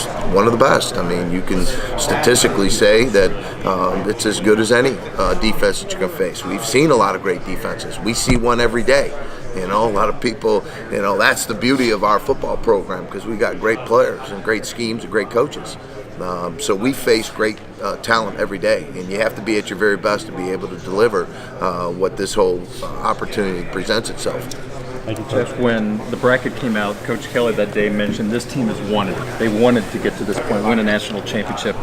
it's one of the best. I mean, you can statistically say that it's as good as any defense that you can face. We've seen a lot of great defenses. We see one every day. You know, a lot of people, that's the beauty of our football program, because we got great players and great schemes and great coaches. So we face great talent every day, and you have to be at your very best to be able to deliver what this whole opportunity presents itself. Thank you, Coach. When the bracket came out, Coach Kelly that day mentioned this team has wanted it. They wanted to get to this point, win a national championship.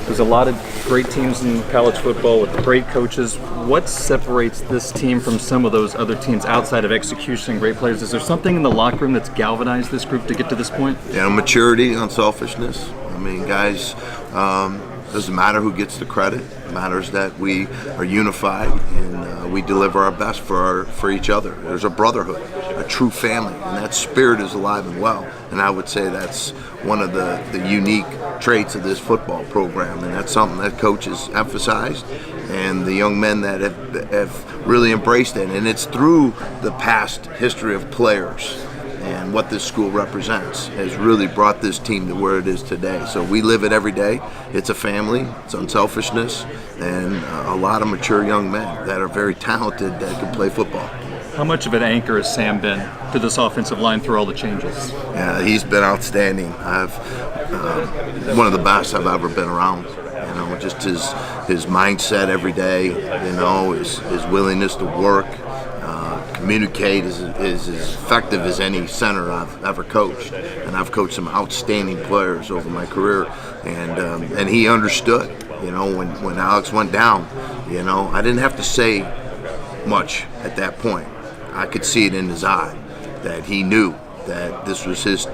There's a lot of great teams in college football with great coaches. What separates this team from some of those other teams outside of execution and great players? Is there something in the locker room that's galvanized this group to get to this point? Yeah, maturity, unselfishness. I mean, guys, doesn't matter who gets the credit. It matters that we are unified and we deliver our best for each other. There's a brotherhood, a true family, and that spirit is alive and well. And I would say that's one of the unique traits of this football program, and that's something that coaches emphasized, and the young men that have really embraced it. And it's through the past history of players and what this school represents has really brought this team to where it is today. So we live it every day. It's a family, it's unselfishness, and a lot of mature young men that are very talented that can play football. How much of an anchor has Sam been to this offensive line through all the changes? Yeah, he's been outstanding. I've one of the best I've ever been around. Just his mindset every day, his willingness to work, communicate is as effective as any center I've ever coached, and I've coached some outstanding players over my career, and he understood. When Alex went down, I didn't have to say much at that point. I could see it in his eye that he knew that this was his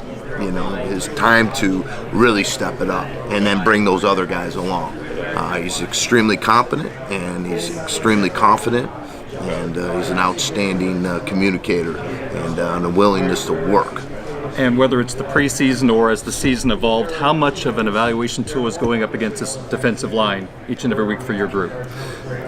time to really step it up and then bring those other guys along. He's extremely competent and he's extremely confident. And he's an outstanding communicator and a willingness to work. And whether it's the preseason or as the season evolved, how much of an evaluation tool is going up against this defensive line each and every week for your group?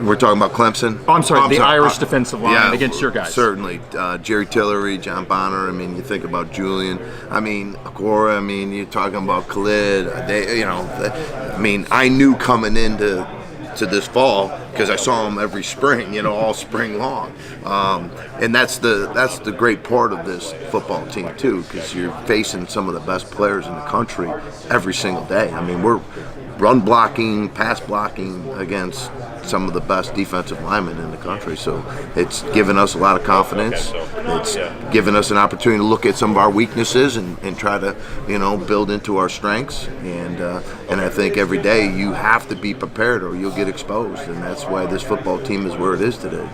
We're talking about Clemson? Oh, I'm sorry, the Irish defensive line against your guys. Certainly. Jerry Tillery, John Bonner, you think about Julian. Akora, you're talking about Khalid. I knew coming into this fall, because I saw him every spring, all spring long, and that's the great part of this football team too, because you're facing some of the best players in the country every single day. We're run blocking, pass blocking against some of the best defensive linemen in the country, so it's given us a lot of confidence. It's given us an opportunity to look at some of our weaknesses and try to build into our strengths, and I think every day you have to be prepared or you'll get exposed, and that's why this football team is where it is today.